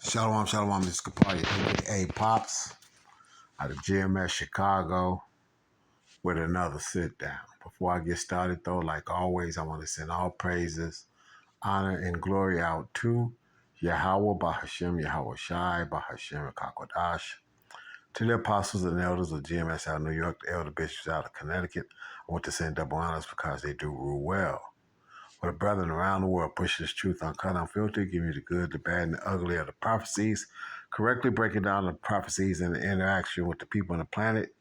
Shalom, shalom, this is Kapari, aka Pops, out of GMS Chicago, with another sit down. Before I get started, though, like always, I want to send all praises, honor, and glory out to Yahweh Bahashem, Yahweh Shai, Bahashem, Kakodash, to the apostles and elders of GMS out of New York, the elder bishops out of Connecticut. I want to send double honors because they do rule well. For the brethren around the world, push this truth uncut, unfiltered, give you the good, the bad, and the ugly of the prophecies, correctly breaking down the prophecies and the interaction with the people on the planet,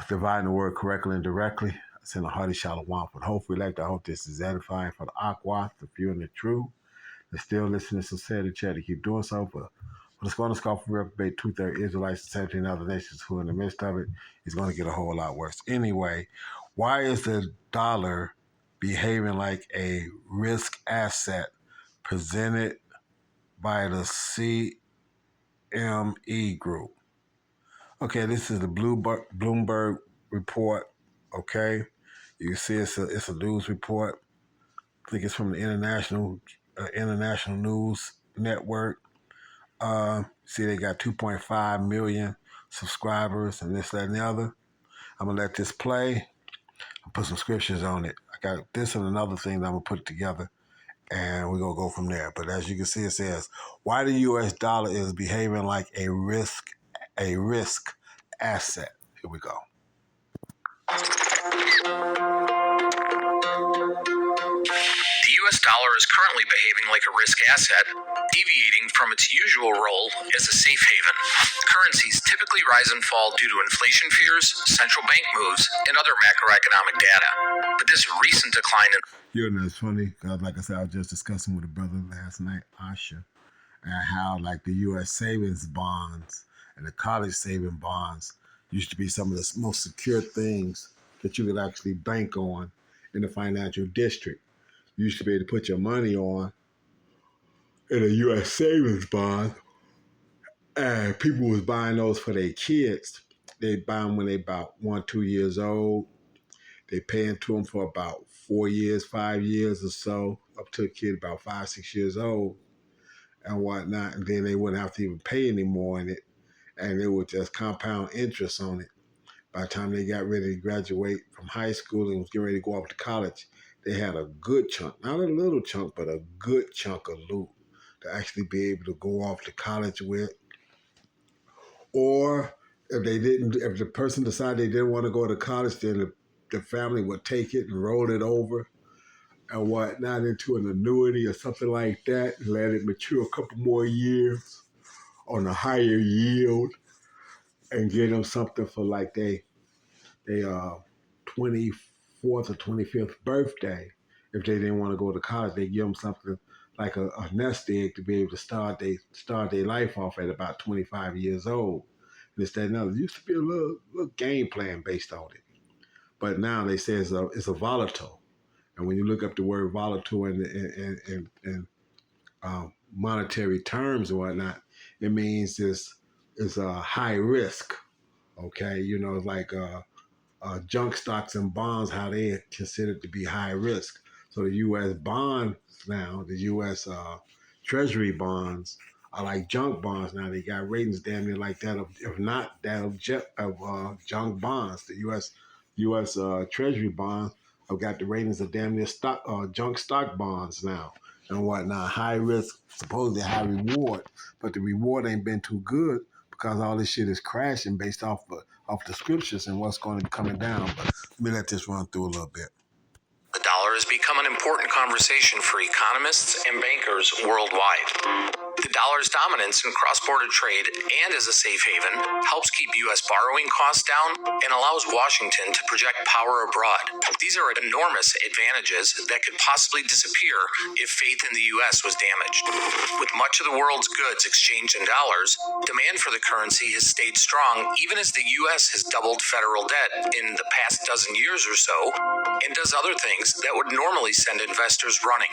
dividing the word correctly and directly. Send a hearty shalom for the hopefully like to hope this is edifying for the aqua, the few and the true. The still listening, sincere, the chat to keep doing so. For the scorn scoff for reprobate 2/3 Israelites and 17 other nations who are in the midst of it is going to get a whole lot worse. Anyway, why is the dollar behaving like a risk asset presented by the CME Group? Okay, this is the Bloomberg report. Okay, you can see it's a news report. I think it's from the International News Network. See, they got 2.5 million subscribers and this, that, and the other. I'm going to let this play. I'll put some scriptures on it. I got this and another thing that I'm going to put together, and we're going to go from there. But as you can see, it says, why the U.S. dollar is behaving like a risk asset. Here we go. The U.S. dollar is currently behaving like a risk asset, deviating from its usual role as a safe haven. Currencies typically rise and fall due to inflation fears, central bank moves, and other macroeconomic data. But this recent decline in... You know, it's funny, because like I said, I was just discussing with a brother last night, Asha, and how like the U.S. savings bonds and the college saving bonds used to be some of the most secure things that you could actually bank on in the financial district. You used to be able to put your money on in a U.S. savings bond, and people was buying those for their kids. They buy them when they about 1, 2 years old. They pay into them for about 4 years, 5 years or so, up to a kid about 5, 6 years old and whatnot. And then they wouldn't have to even pay any more in it, and it would just compound interest on it. By the time they got ready to graduate from high school and was getting ready to go off to college, they had a good chunk, not a little chunk, but a good chunk of loot to actually be able to go off to college with. Or if the person decided they didn't want to go to college, then the family would take it and roll it over and whatnot into an annuity or something like that and let it mature a couple more years on a higher yield and get them something for like they 24th or 25th birthday. If they didn't want to go to college, they give them something like a nest egg to be able to start their life off at about 25 years old. This, that, and other. There used to be a little game plan based on it. But now they say it's a volatile. And when you look up the word volatile in monetary terms and whatnot, it means it's a high risk. Okay, you know, it's like junk stocks and bonds, how they are considered to be high risk. So the U.S. bonds now, the U.S. Treasury bonds are like junk bonds now. They got ratings damn near like that, if not that of junk bonds. The U.S. Treasury bonds have got the ratings of damn near junk stock bonds now and whatnot. High risk, supposedly high reward, but the reward ain't been too good because all this shit is crashing based off the scriptures and what's going to be coming down. But let me let this run through a little bit. The dollar has become an important conversation for economists and bankers worldwide. The dollar's dominance in cross-border trade and as a safe haven helps keep U.S. borrowing costs down and allows Washington to project power abroad. These are enormous advantages that could possibly disappear if faith in the U.S. was damaged. With much of the world's goods exchanged in dollars, demand for the currency has stayed strong even as the U.S. has doubled federal debt in the past dozen years or so and does other things that would normally send investors running.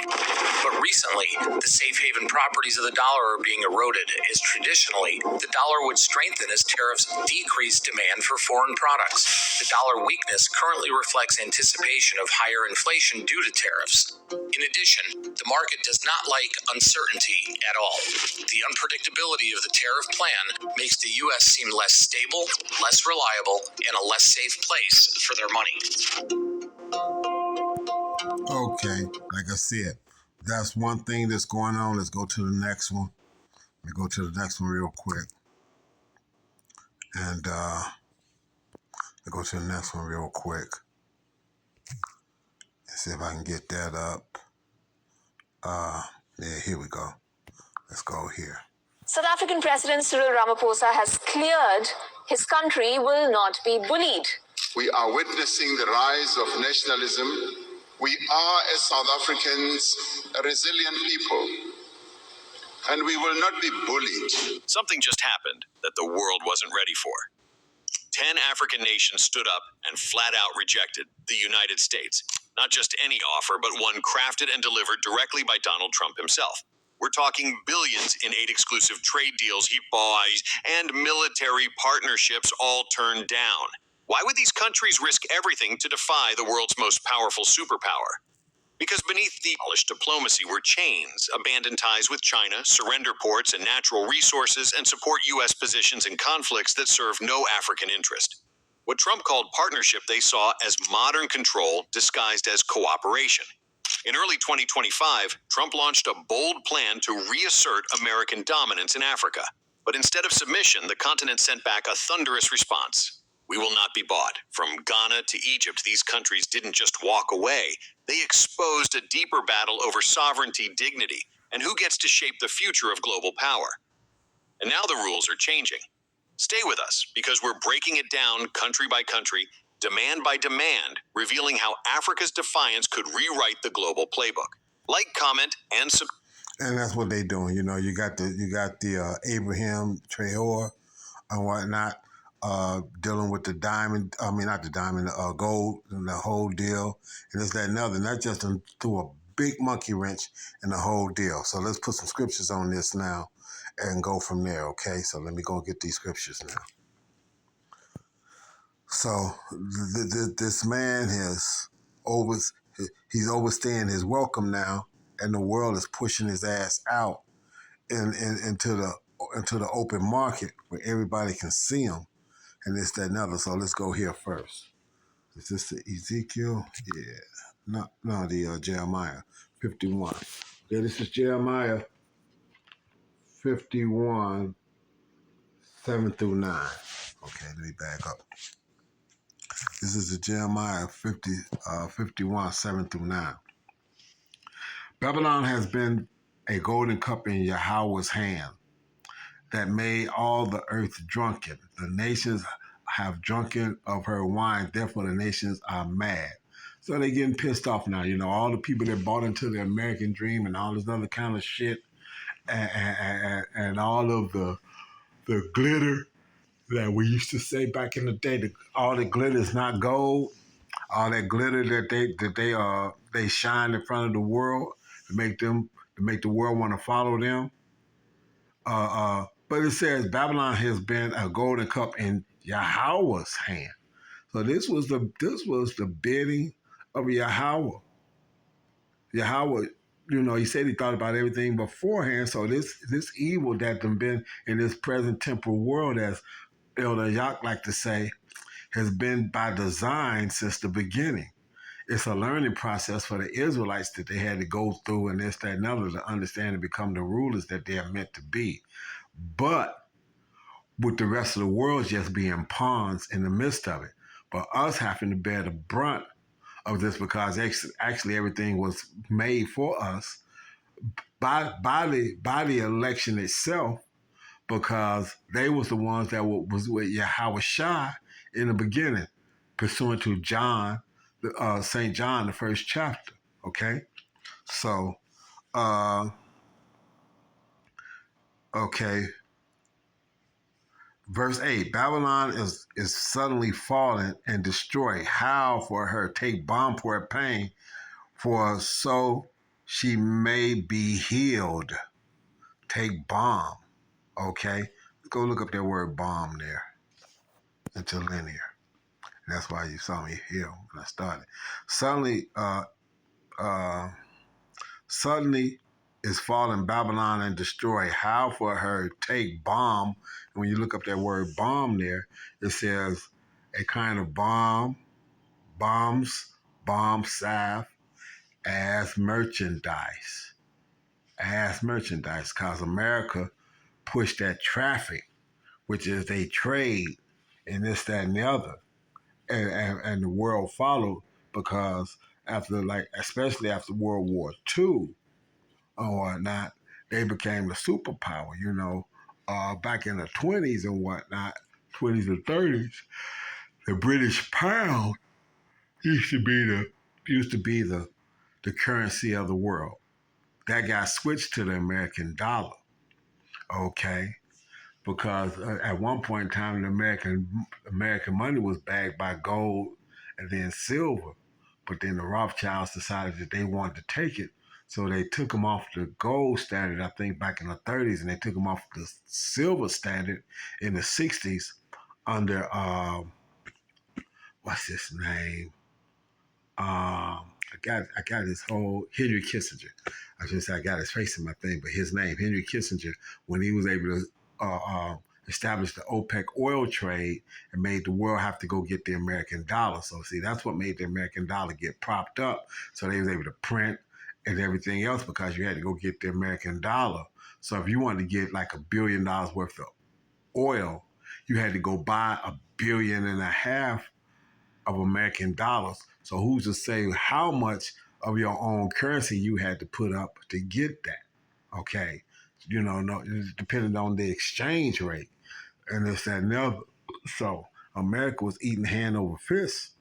But recently, the safe haven properties of the dollar dollar are being eroded, is traditionally the dollar would strengthen as tariffs decrease demand for foreign products. The dollar weakness currently reflects anticipation of higher inflation due to tariffs. In addition, the market does not like uncertainty at all. The unpredictability of the tariff plan makes the U.S. seem less stable, less reliable, and a less safe place for their money. Okay, like I said, that's one thing that's going on. Let's go to the next one. Let me go to the next one real quick. And let's go to the next one real quick. Let's see if I can get that up. Yeah, here we go. Let's go here. South African President Cyril Ramaphosa has cleared his country will not be bullied. We are witnessing the rise of nationalism. We are, as South Africans, a resilient people, and we will not be bullied. Something just happened that the world wasn't ready for. 10 African nations stood up and flat out rejected the United States. Not just any offer, but one crafted and delivered directly by Donald Trump himself. We're talking billions in aid exclusive trade deals he buys and military partnerships all turned down. Why would these countries risk everything to defy the world's most powerful superpower? Because beneath the polished diplomacy were chains, abandon ties with China, surrender ports and natural resources, and support U.S. positions in conflicts that serve no African interest. What Trump called partnership they saw as modern control disguised as cooperation. In early 2025, Trump launched a bold plan to reassert American dominance in Africa. But instead of submission, the continent sent back a thunderous response. We will not be bought. From Ghana to Egypt, these countries didn't just walk away. They exposed a deeper battle over sovereignty, dignity, and who gets to shape the future of global power. And now the rules are changing. Stay with us, because we're breaking it down country by country, demand by demand, revealing how Africa's defiance could rewrite the global playbook. Like, comment, and subscribe. And that's what they're doing. You know, you got the Abraham Traore and whatnot, dealing with the diamond. I mean, not the diamond, the gold and the whole deal. And this, that, and other. And that just threw a big monkey wrench in the whole deal. So let's put some scriptures on this now and go from there. Okay. So let me go get these scriptures now. So this man he's overstaying his welcome now, and the world is pushing his ass out into the open market where everybody can see him, and this, that, and other. So let's go here first. Is this the Ezekiel? Yeah, no, the Jeremiah 51. Yeah, this is Jeremiah 51, 7 through 9. Okay, let me back up. This is the Jeremiah 51, 7 through 9. Babylon has been a golden cup in Yahweh's hand that made all the earth drunken. The nations have drunken of her wine, therefore the nations are mad. So they're getting pissed off now. You know, all the people that bought into the American dream and all this other kind of shit and all of the glitter that we used to say back in the day, all the glitter is not gold. All that glitter that they shine in front of the world to make the world want to follow them. But it says Babylon has been a golden cup in Yahweh's hand. So this was the bidding of Yahweh. Yahweh, you know, he said he thought about everything beforehand. So this evil that has been in this present temporal world, as Elder Yak like to say, has been by design since the beginning. It's a learning process for the Israelites that they had to go through and this, that, and other to understand and become the rulers that they are meant to be. But with the rest of the world just being pawns in the midst of it. But us having to bear the brunt of this because actually everything was made for us by the election itself, because they was the ones that was with Yahweh Shai in the beginning, pursuant to John, St. John, the first chapter. Okay, so okay. Verse 8, Babylon is suddenly fallen and destroyed. Howl for her, take balm for her pain, for so she may be healed. take bomb. Okay, let's go look up that word bomb there into linear. And that's why you saw me here when I started. Suddenly is fallen Babylon and destroy. How for her take bomb? And when you look up that word bomb there, it says a kind of bomb, bombs, bomb salve, as merchandise. As merchandise, because America pushed that traffic, which is they trade and this, that, and the other. And the world followed because after, like, especially after World War II or whatnot, they became the superpower, back in the 20s and whatnot, 20s and 30s, the British pound used to be the currency of the world. That got switched to the American dollar, okay? Because at one point in time, the American money was backed by gold and then silver. But then the Rothschilds decided that they wanted to take it. So they took them off the gold standard, I think, back in the 30s, and they took them off the silver standard in the 60s under, what's his name? I got his whole Henry Kissinger. I should say I got his face in my thing, but his name, Henry Kissinger, when he was able to establish the OPEC oil trade and made the world have to go get the American dollar. So see, that's what made the American dollar get propped up. So they was able to print and everything else because you had to go get the American dollar. So if you wanted to get like $1 billion worth of oil, you had to go buy $1.5 billion of American dollars. So who's to say how much of your own currency you had to put up to get that? Okay, no, depending on the exchange rate and this, that, and the other. So America was eating hand over fist,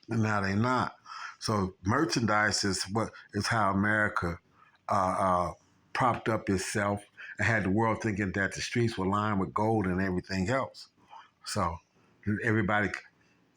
and now they're not. So merchandise is how America propped up itself and had the world thinking that the streets were lined with gold and everything else. So everybody,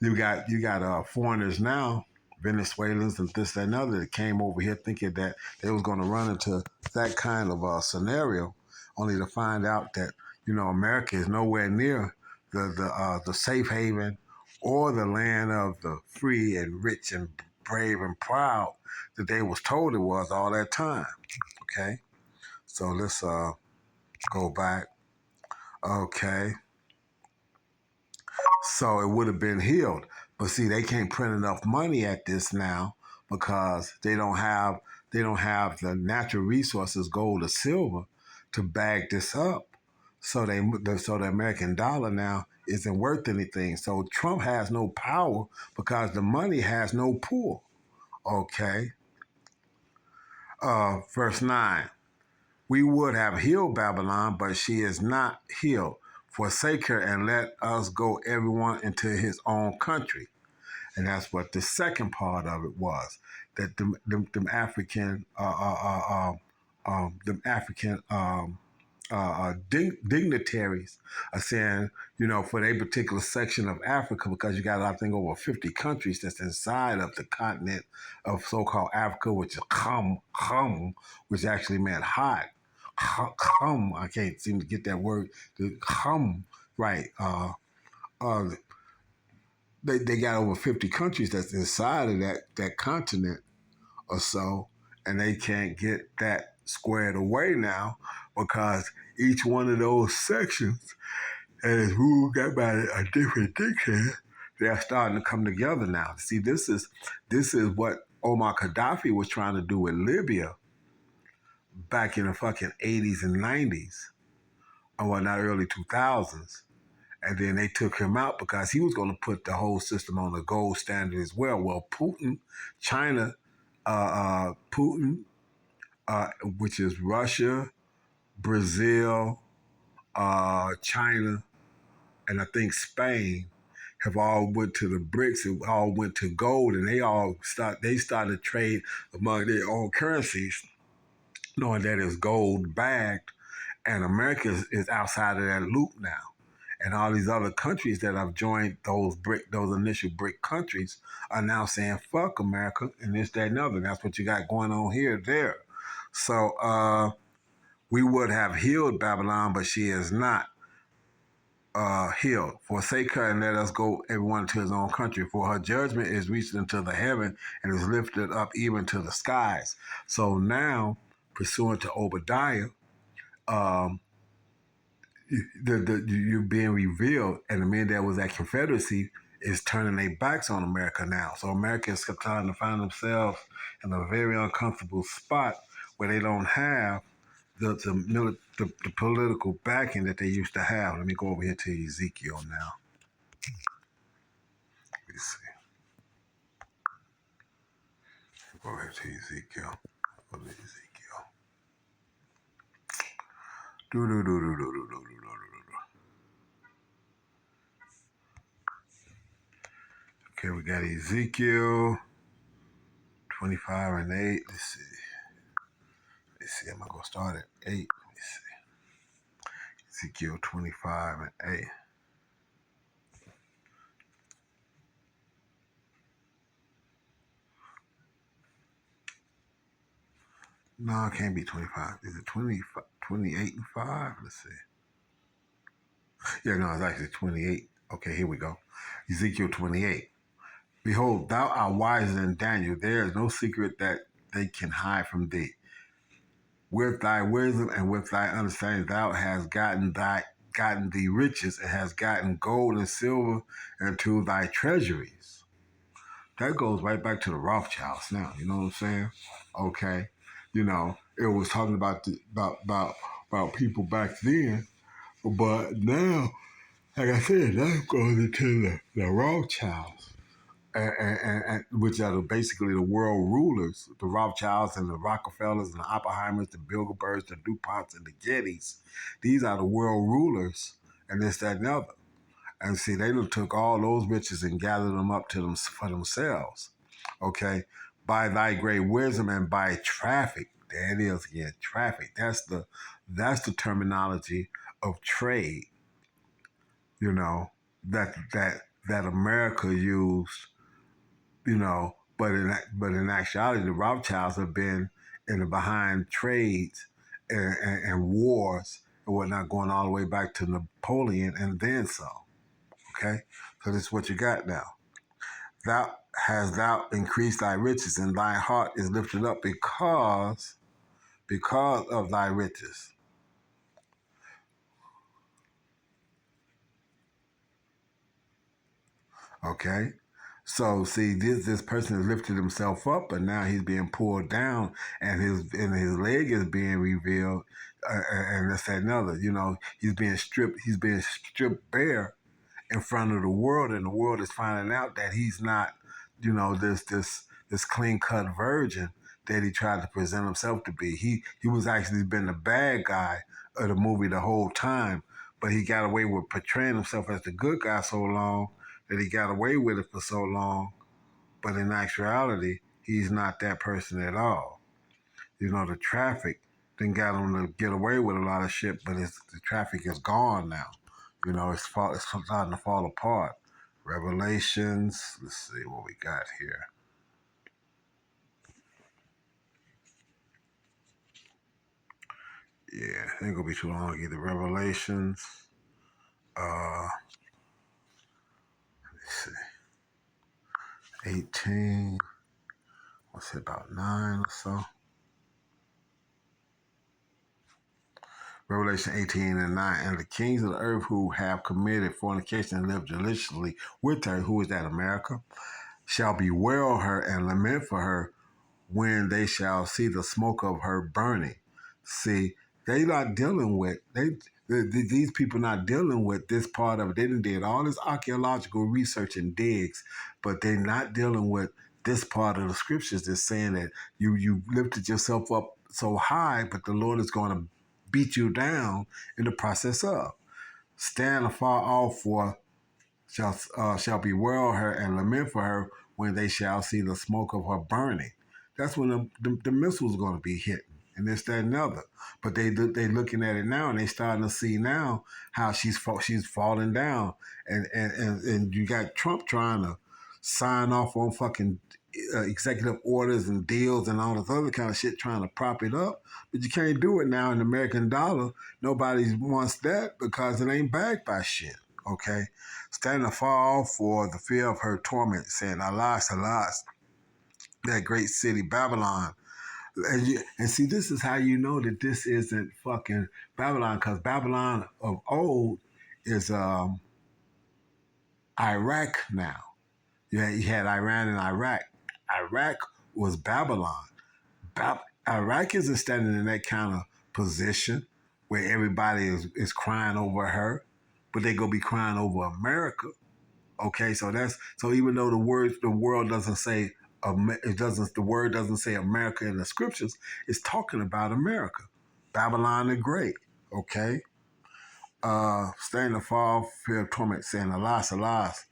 you got foreigners now, Venezuelans and this, that, and other, that came over here thinking that they was going to run into that kind of scenario, only to find out that America is nowhere near the safe haven or the land of the free and rich and brave and proud that they was told it was all that time. Okay, so let's go back. Okay. So it would have been healed. But see, they can't print enough money at this now because they don't have the natural resources, gold or silver, to bag this up. So the American dollar now isn't worth anything. So Trump has no power because the money has no pool. Okay. Verse 9. We would have healed Babylon, but she is not healed. Forsake her and let us go everyone into his own country. And that's what the second part of it was, that them African dignitaries are saying, for a particular section of Africa, because you got, I think, over 50 countries that's inside of the continent of so-called Africa, which is Khum, which actually meant hot. Khum, I can't seem to get that word. The Khum, right? They got over 50 countries that's inside of that continent or so, and they can't get that squared away now because each one of those sections is ruled by a different dictator. They're starting to come together now. See, this is what Omar Gaddafi was trying to do with Libya back in the fucking 80s and 90s, or not early 2000s. And then they took him out because he was going to put the whole system on the gold standard as well. Well, China, which is Russia, Brazil, China, and I think Spain, have all went to the BRICS and all went to gold, and they started to trade among their own currencies, knowing that it's gold bagged, and America is outside of that loop now. And all these other countries that have joined those initial BRIC countries are now saying, fuck America and this, that, and other. And that's what you got going on here, there. So we would have healed Babylon, but she is not healed. Forsake her and let us go everyone to his own country. For her judgment is reached into the heaven and is lifted up even to the skies. So now, pursuant to Obadiah, um, you're being revealed, and the men that was at Confederacy is turning their backs on America now. So America is starting to find themselves in a very uncomfortable spot where they don't have the political backing that they used to have. Let me go over here to Ezekiel now. Let me see. Go over here to Ezekiel. Go to Ezekiel. Okay, we got Ezekiel 25 and 8. Let's see. I'm going to start at 8. Let me see. Ezekiel 25 and 8. No, it can't be 25. Is it 25, 28 and 5? Let's see. Yeah, no, it's actually 28. Okay, here we go. Ezekiel 28. Behold, thou art wiser than Daniel. There is no secret that they can hide from thee. With thy wisdom and with thy understanding, thou hast gotten thee riches and hast gotten gold and silver into thy treasuries. That goes right back to the Rothschilds now. You know what I'm saying? Okay. You know, it was talking about about people back then, but now, like I said, that goes into the Rothschilds. And which are basically the world rulers, the Rothschilds and the Rockefellers and the Oppenheimers, the Bilderbergs, the DuPonts and the Gettys. These are the world rulers, and this, that, and the other. And see, they took all those riches and gathered them up to them for themselves. Okay, by thy great wisdom and by traffic. There it is again, traffic. That's the terminology of trade. You know that America used. You know, but in actuality, the Rothschilds have been in the behind trades and wars and whatnot, going all the way back to Napoleon and then some. Okay, so this is what you got now. Thou increased thy riches, and thy heart is lifted up because of thy riches. Okay. So see, this person has lifted himself up, but now he's being pulled down, and his leg is being revealed, and that's another. You know, he's being stripped bare in front of the world, and the world is finding out that he's not, you know, this clean cut virgin that he tried to present himself to be. He was actually been the bad guy of the movie the whole time, but he got away with portraying himself as the good guy so long that he got away with it for so long, but in actuality, he's not that person at all. You know, the traffic then got him to get away with a lot of shit, but the traffic is gone now. You know, it's starting to fall apart. Revelations, let's see what we got here. Yeah, it ain't gonna be too long either. Revelations, let's see. 18, what's it, about 9 or so? Revelation 18 and 9. And the kings of the earth who have committed fornication and lived deliciously with her, who is that, America, shall bewail her and lament for her when they shall see the smoke of her burning. See, they not dealing with, these people not dealing with this part of it. They did all this archaeological research and digs, but they're not dealing with this part of the scriptures that's saying that you lifted yourself up so high, but the Lord is going to beat you down in the process of. Stand afar off for shall bewail her and lament for her when they shall see the smoke of her burning. That's when the missiles are going to be hitting, and this, that, and the other. But they looking at it now, and they starting to see now how she's falling down, and you got Trump trying to sign off on fucking executive orders and deals and all this other kind of shit trying to prop it up. But you can't do it now in the American dollar. Nobody wants that because it ain't backed by shit. Okay? Standing afar off for the fear of her torment, saying, Alas, alas, that great city, Babylon. And see, this is how you know that this isn't fucking Babylon, because Babylon of old is Iraq now. You had Iran and Iraq. Iraq was Babylon. Iraq isn't standing in that kind of position where everybody is crying over her, but they gonna be crying over America. Okay, so even though the world doesn't say the word doesn't say America in the scriptures, it's talking about America. Babylon the Great. Okay. Staying the fall, fear of torment, saying, Alas, alas,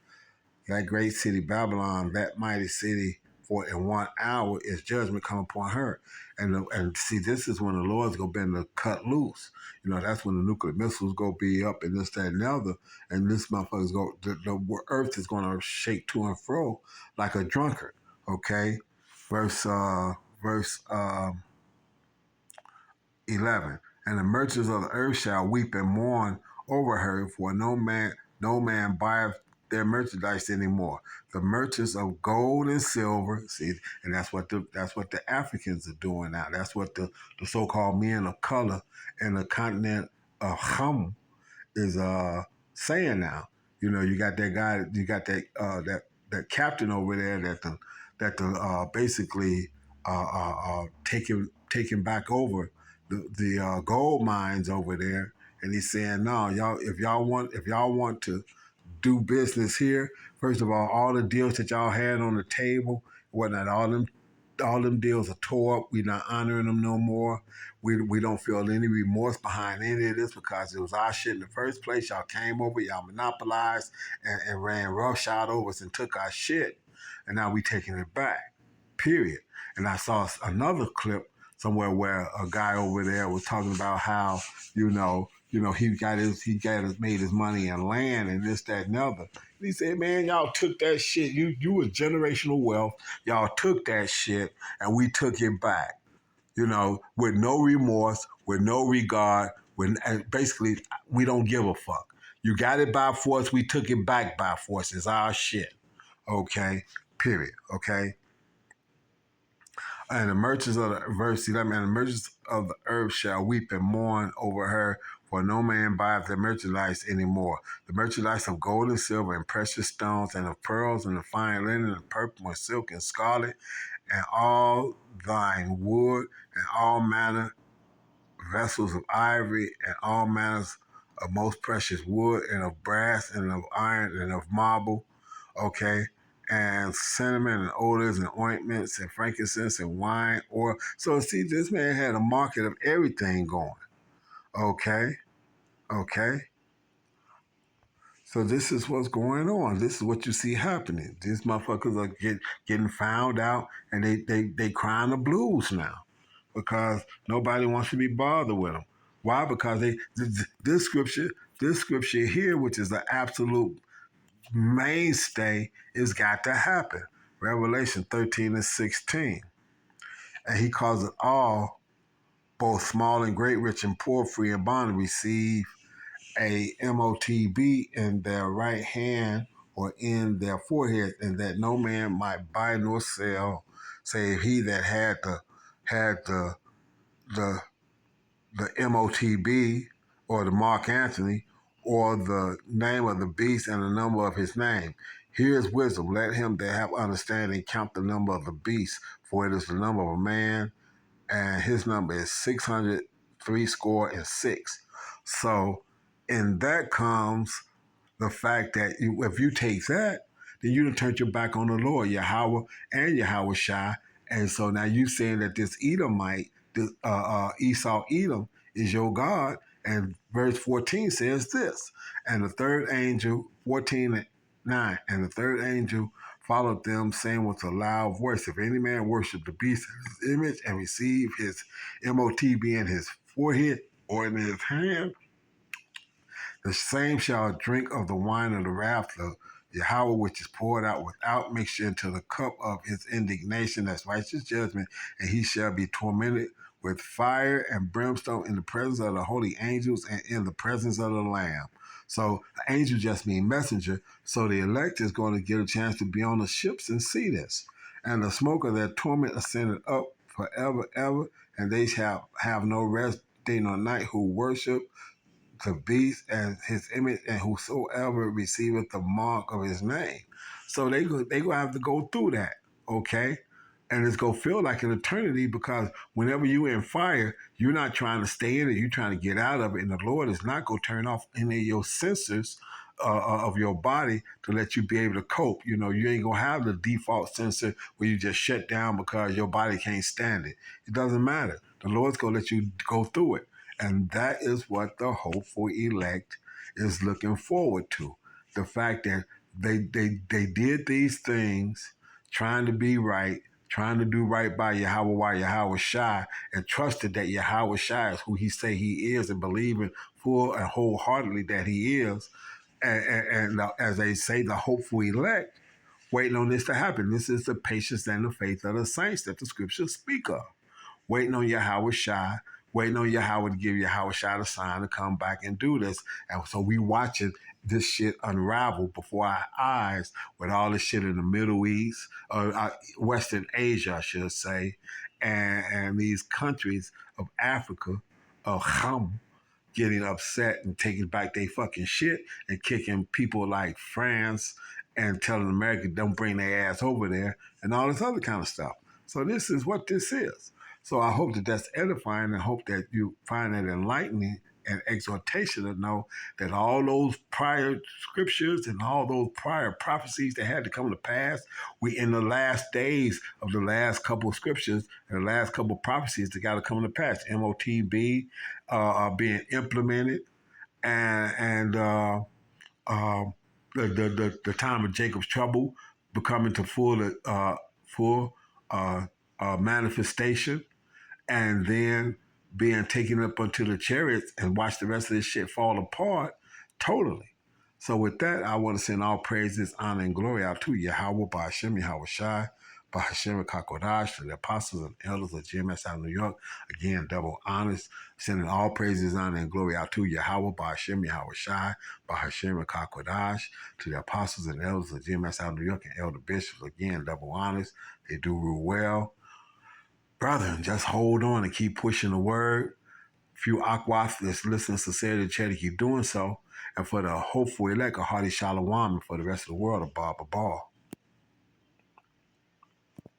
that great city, Babylon, that mighty city, for in 1 hour is judgment come upon her. And see, this is when the Lord's going to be to cut loose. You know, that's when the nuclear missiles going to be up and this, that, and the other. And this motherfucker's the earth is going to shake to and fro like a drunkard. Okay? Verse 11. And the merchants of the earth shall weep and mourn over her, for no man buyeth their merchandise anymore. The merchants of gold and silver, see, and that's what the Africans are doing now. That's what the so-called men of color in the continent of Ham is saying now. You know, you got that guy, you got that captain over there that basically taking back over the gold mines over there, and he's saying, no, y'all, if y'all want to do business here, first of all the deals that y'all had on the table, whatnot, all them deals are tore up. We're not honoring them no more. We don't feel any remorse behind any of this because it was our shit in the first place. Y'all came over, y'all monopolized and ran roughshod over us and took our shit, and now we taking it back. Period. And I saw another clip somewhere where a guy over there was talking about how he made his money in land and this, that, and other. And he said, man, y'all took that shit. You was generational wealth. Y'all took that shit and we took it back. You know, with no remorse, with no regard, and basically we don't give a fuck. You got it by force, we took it back by force. It's our shit. Okay? Period. Okay? And the merchants of the verse 11, and the merchants of the earth shall weep and mourn over her, for no man buyeth their merchandise anymore. The merchandise of gold and silver and precious stones and of pearls and of fine linen and purple and silk and scarlet and all thine wood and all manner vessels of ivory and all manners of most precious wood and of brass and of iron and of marble. Okay? And cinnamon and odors and ointments and frankincense and wine, oil. So see, this man had a market of everything going. Okay? So this is what's going on. This is what you see happening. These motherfuckers are getting found out, and they crying the blues now because nobody wants to be bothered with them. Why? Because this scripture here, which is the absolute mainstay, is got to happen. Revelation 13 and 16. And he calls it all, both small and great, rich and poor, free and bond, receive a MOTB in their right hand or in their forehead, and that no man might buy nor sell, save he that had the MOTB or the Mark Antony, or the name of the beast and the number of his name. Here is wisdom. Let him that have understanding count the number of the beast, for it is the number of a man, and his number is 666. So in that comes the fact that if you take that, then you done turned your back on the Lord, Yahweh and Yahweh Shai. And so now you saying that this Edomite, this Esau Edom, is your God. And verse 14 says this, and the third angel, 14:9, and the third angel followed them, saying with a loud voice, if any man worship the beast in his image and receive his MOTB in his forehead or in his hand, the same shall drink of the wine of the wrath of Yahweh, which is poured out without mixture into the cup of his indignation, that's righteous judgment, and he shall be tormented with fire and brimstone in the presence of the holy angels and in the presence of the Lamb. So the angel just means messenger. So the elect is going to get a chance to be on the ships and see this. And the smoke of their torment ascended up forever, ever, and they shall have no rest day nor night who worship the beast and his image, and whosoever receiveth the mark of his name. So they gonna have to go through that, okay? And it's gonna feel like an eternity, because whenever you're in fire, you're not trying to stay in it, you're trying to get out of it, and the Lord is not gonna turn off any of your sensors of your body to let you be able to cope. You know, you ain't gonna have the default sensor where you just shut down because your body can't stand it. It doesn't matter. The Lord's gonna let you go through it. And that is what the hopeful elect is looking forward to. The fact that they did these things trying to be right, trying to do right by Yahweh, Yahweh Shai, and trusted that Yahweh Shai is who he say he is, and believing full and wholeheartedly that he is. And as they say, the hopeful elect, waiting on this to happen. This is the patience and the faith of the saints that the scriptures speak of. Waiting on Yahweh Shai, waiting on Yahweh to give Yahweh Shai the sign to come back and do this. And so we watching this shit unravel before our eyes, with all this shit in the Middle East, Western Asia, I should say, and these countries of Africa, Ham, getting upset and taking back their fucking shit and kicking people like France and telling America don't bring their ass over there and all this other kind of stuff. So this is what this is. So I hope that that's edifying, and hope that you find it enlightening and exhortation to know that all those prior scriptures and all those prior prophecies that had to come to pass, we in the last days of the last couple of scriptures and the last couple of prophecies that got to come to pass. MOTB are being implemented, and the time of Jacob's trouble becoming to full manifestation, and then being taken up onto the chariots and watch the rest of this shit fall apart totally. So with that, I want to send all praises, honor, and glory out to Yahweh, Ba'ashem, Yahweh Shai, Ba'ashem, Kakodash, to the apostles and elders of GMS out of New York. Again, double honors. Sending all praises, honor, and glory out to Yahweh, Ba'ashem, Yahweh Shai, Ba'ashem, Kakodash, to the apostles and elders of GMS out of New York and elder bishops. Again, double honors. They do rule well. Brother, just hold on and keep pushing the word. Few Akwath that's listening sincerely to keep doing so. And for the hopeful elect, a hearty shalom, and for the rest of the world, a Baba Ball.